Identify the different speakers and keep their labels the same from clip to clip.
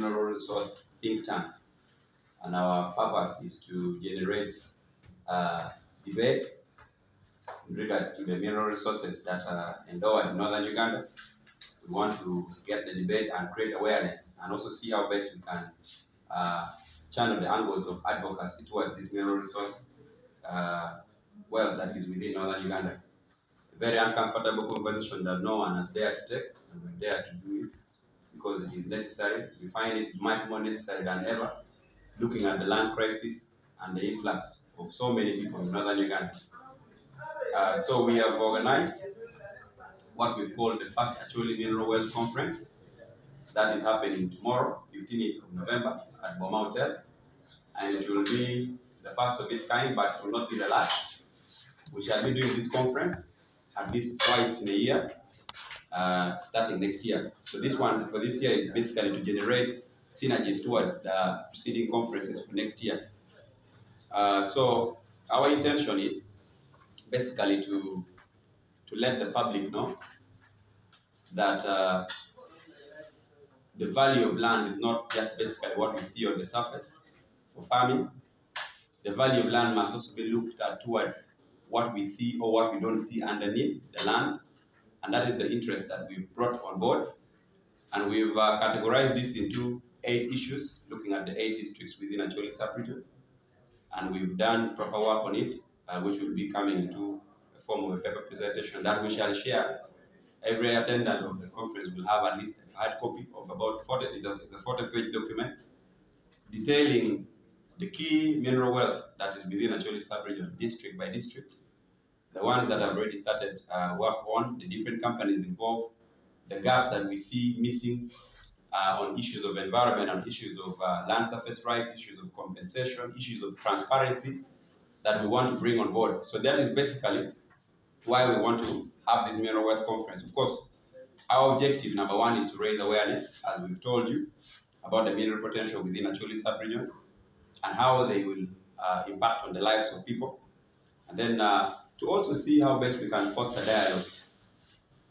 Speaker 1: mineral resource think tank, and our purpose is to generate debate in regards to the mineral resources that are endowed in northern Uganda. We want to get the debate and create awareness, and also see how best we can uh, channel the angles of advocacy towards this mineral resource wealth that is within northern Uganda. A very uncomfortable conversation that no one is there to take, and we're there to do it because it is necessary. We find it much more necessary than ever, looking at the land crisis and the influx of so many people in northern Uganda. So we have organized what we call the first Acholi Mineral Wealth Conference. That is happening tomorrow, 15th of November at Boma Hotel. And it will be the first of its kind, but it will not be the last. We shall be doing this conference at least twice in a year, starting next year. So this one for this year is basically to generate synergies towards the preceding conferences for next year. So our intention is basically to let the public know that the value of land is not just basically what we see on the surface for farming. The value of land must also be looked at towards what we see or what we don't see underneath the land, and that is the interest that we've brought on board. And we've categorized this into 8 issues, looking at the 8 districts within Acholi sub-region. And we've done proper work on it, which will be coming into the form of a paper presentation that we shall share. Every attendant of the conference will have at least a hard copy of about 40, it's a 40-page document detailing the key mineral wealth that is within Acholi sub-region, district by district, the ones that have already started work on, the different companies involved, the gaps that we see missing on issues of environment, on issues of land surface rights, issues of compensation, issues of transparency that we want to bring on board. So that is basically why we want to have this mineral wealth conference. Of course, our objective number 1 is to raise awareness, as we've told you, about the mineral potential within Acholi sub-region and how they will impact on the lives of people. And then to also see how best we can foster dialogue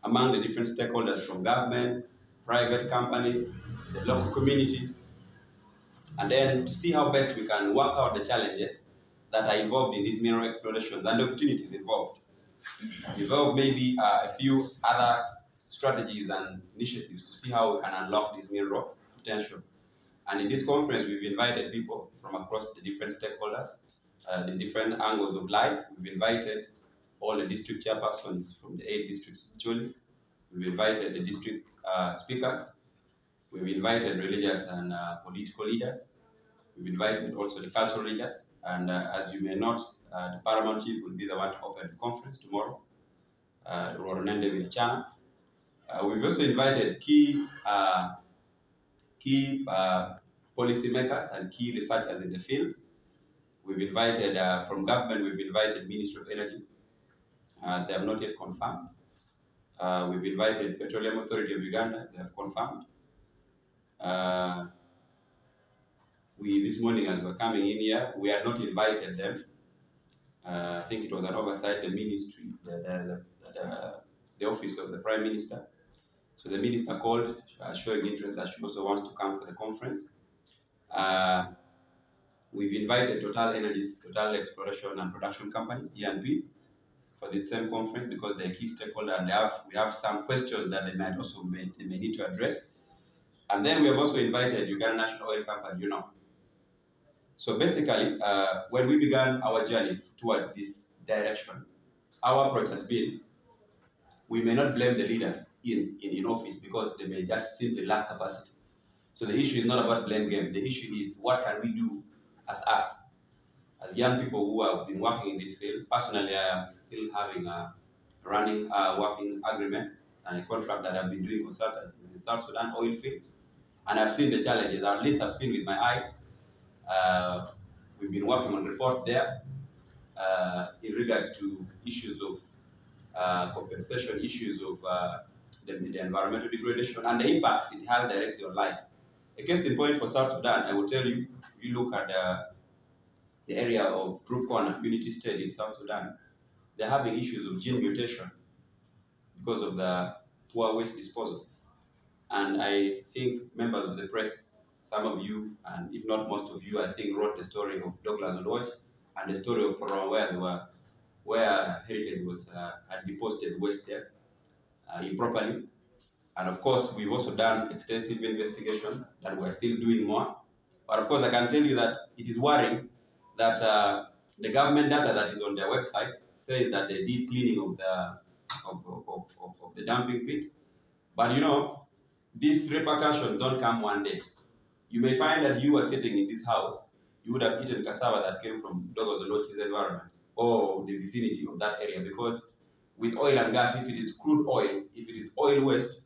Speaker 1: among the different stakeholders from government, private companies, the local community, and then to see how best we can work out the challenges that are involved in these mineral explorations and the opportunities involved. Develop maybe a few other strategies and initiatives to see how we can unlock this mineral potential. And in this conference, we've invited people from across the different stakeholders, the different angles of life. We've invited all the district chairpersons from the 8 districts actually. We've invited the district speakers. We've invited religious and political leaders. We've invited also the cultural leaders. And as you may note, the paramount chief will be the one to open the conference tomorrow, Roronende Vilachana. We've also invited key policymakers and key researchers in the field. We've invited, from government, we've invited Ministry of Energy. They have not yet confirmed. We've invited Petroleum Authority of Uganda. They have confirmed. This morning, as we're coming in here, we had not invited them. I think it was an oversight, the ministry, the office of the Prime Minister. So the minister called, showing interest that she also wants to come for the conference. We've invited Total Energies, Total Exploration and Production Company, E&P, for this same conference because they're a key stakeholder, and we have some questions that they may need to address. And then we have also invited Uganda National Oil Company, So basically, when we began our journey towards this direction, our approach has been, we may not blame the leaders in office because they may just simply lack capacity. So the issue is not about blame game. The issue is what can we do as us, as young people who have been working in this field. Personally, I am still having a running working agreement and a contract that I've been doing consultancy in the South Sudan oil field. And I've seen the challenges, or at least I've seen with my eyes. We've been working on reports there in regards to issues of compensation, issues of the environmental degradation, and the impacts it has directly on life. A case in point for South Sudan, I will tell you, if you look at the area of Group Corner, Unity State in South Sudan, they're having issues of gene mutation because of the poor waste disposal. And I think members of the press some of you, and if not most of you, I think wrote the story of Douglas Lodge and the story of Prof where Heritage was had deposited waste there improperly. And of course, we've also done extensive investigation that we're still doing more. But of course, I can tell you that it is worrying that the government data that is on their website says that they did cleaning of the dumping pit. But you know, these repercussions don't come one day. You may find that you are sitting in this house, you would have eaten cassava that came from Dogos Olochi's environment or the vicinity of that area, because with oil and gas, if it is crude oil, if it is oil waste,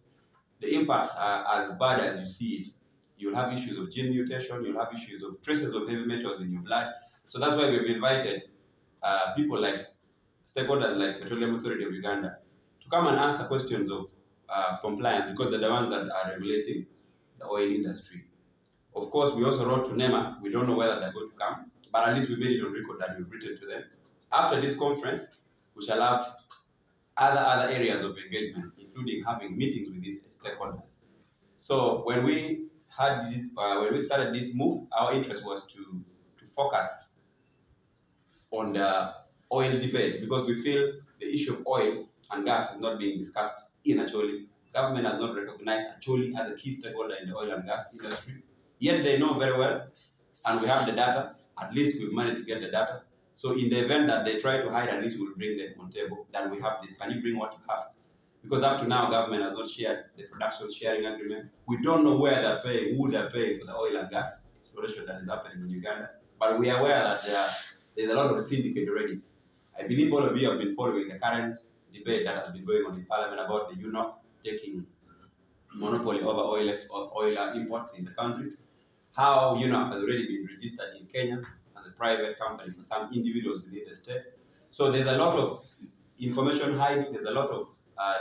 Speaker 1: the impacts are as bad as you see it. You'll have issues of gene mutation, you'll have issues of traces of heavy metals in your blood. So that's why we've invited people like stakeholders like Petroleum Authority of Uganda to come and answer questions of compliance, because they're the ones that are regulating the oil industry. Of course, we also wrote to NEMA. We don't know whether they're going to come, but at least we made it on record that we've written to them. After this conference, we shall have other areas of engagement, including having meetings with these stakeholders. So when we had this, when we started this move, our interest was to focus on the oil debate, because we feel the issue of oil and gas is not being discussed in Acholi. Government has not recognized Acholi as a key stakeholder in the oil and gas industry. Yet they know very well, and we have the data. At least we've managed to get the data. So in the event that they try to hide, at least we'll bring them on table. Then we have this. Can you bring what you have? Because up to now, government has not shared the production sharing agreement. We don't know where they're paying, who they're paying for the oil and gas exploration that is happening in Uganda. But we are aware that there's a lot of syndicate already. I believe all of you have been following the current debate that has been going on in Parliament about the UNOC taking monopoly over oil imports in the country. How UNOC has already been registered in Kenya as a private company for some individuals within the state. So there's a lot of information hiding, there's a lot of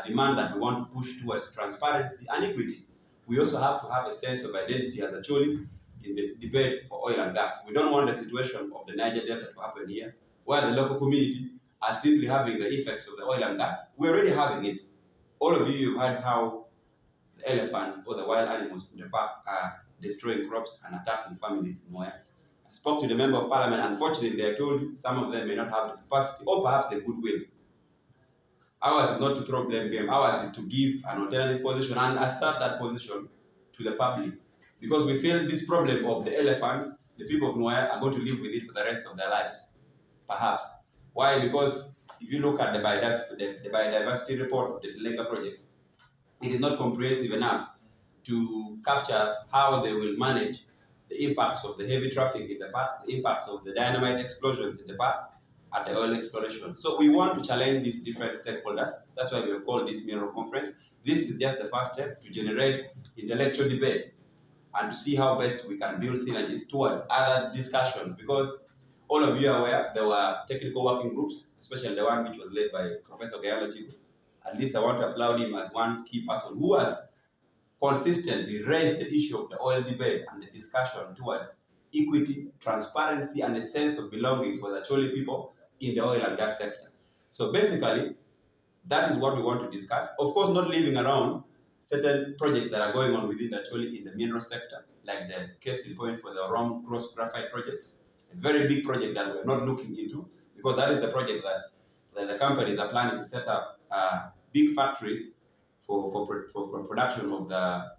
Speaker 1: demand that we want to push towards transparency and equity. We also have to have a sense of identity as Acholi in the debate for oil and gas. We don't want the situation of the Niger Delta to happen here, where the local community are simply having the effects of the oil and gas. We're already having it. All of you have heard how the elephants or the wild animals in the park are destroying crops and attacking families in Moya. I spoke to the member of parliament. Unfortunately, I told you some of them may not have the capacity or perhaps the goodwill. Ours is not to throw blame game. Ours is to give an alternative position and assert that position to the public. Because we feel this problem of the elephants, the people of Moya are going to live with it for the rest of their lives. Perhaps. Why? Because if you look at the biodiversity report of the Tilenga project, it is not comprehensive enough to capture how they will manage the impacts of the heavy traffic in the park, the impacts of the dynamite explosions in the park, at the oil exploration. So we want to challenge these different stakeholders. That's why we have called this mineral conference. This is just the first step to generate intellectual debate and to see how best we can build synergies towards other discussions, because all of you are aware there were technical working groups, especially the one which was led by Professor Ogenga. At least I want to applaud him as one key person who has consistently raised the issue of the oil debate and the discussion towards equity, transparency, and a sense of belonging for the Acholi people in the oil and gas sector. So basically, that is what we want to discuss. Of course, not leaving around certain projects that are going on within the Acholi in the mineral sector, like the case in point for the Rom Cross Graphite project, a very big project that we're not looking into, because that is the project that the companies are planning to set up big factories for production of the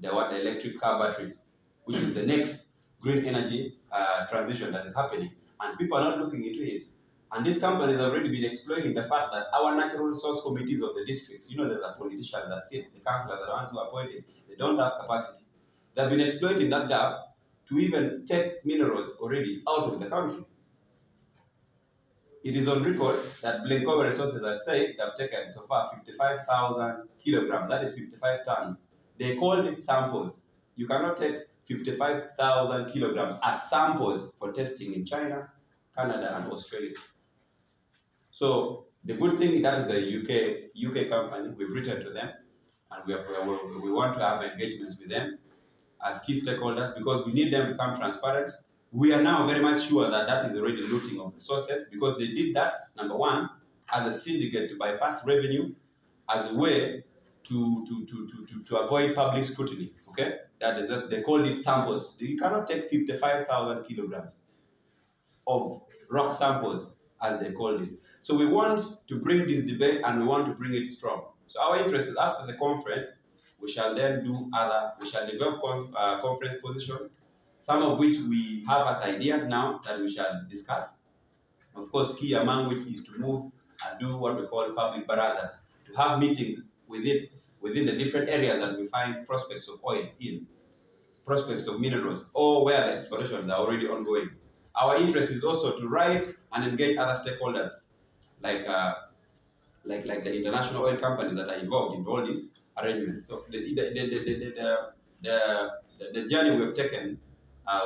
Speaker 1: electric car batteries, which is the next green energy transition that is happening, and people are not looking into it. And these companies have already been exploiting the fact that our natural resource committees of the districts, you know, there's a politician that sit, the councillors are the ones who are appointed, they don't have capacity. They've been exploiting that gap to even take minerals already out of the country. It is on record that Blancover Resources has said they've taken so far 55,000 kilograms, that is 55 tons. They called it samples. You cannot take 55,000 kilograms as samples for testing in China, Canada, and Australia. So the good thing is that is the UK company. We've written to them, and we want to have engagements with them as key stakeholders, because we need them to become transparent. We are now very much sure that that is already looting of resources, because they did that, number one, as a syndicate to bypass revenue, as a way to avoid public scrutiny. Okay, that is just, they called it samples. You cannot take 55,000 kilograms of rock samples, as they called it. So we want to bring this debate and we want to bring it strong. So our interest is, after the conference, we shall then we shall develop conference positions, some of which we have as ideas now that we shall discuss. Of course, key among which is to move and do what we call public baradas, to have meetings within the different areas that we find prospects of oil in, prospects of minerals, or where the explorations are already ongoing. Our interest is also to write and engage other stakeholders, like like the international oil companies that are involved in all these arrangements. So the journey we have taken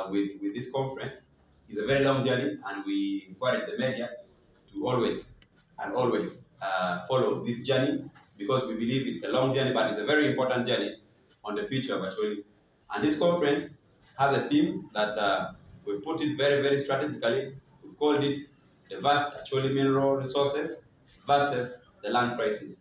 Speaker 1: with this conference is a very long journey, and we encourage the media to always follow this journey, because we believe it's a long journey, but it's a very important journey on the future of Acholi. And this conference has a theme that we put it very strategically. We called it the vast Acholi mineral resources versus the land crisis.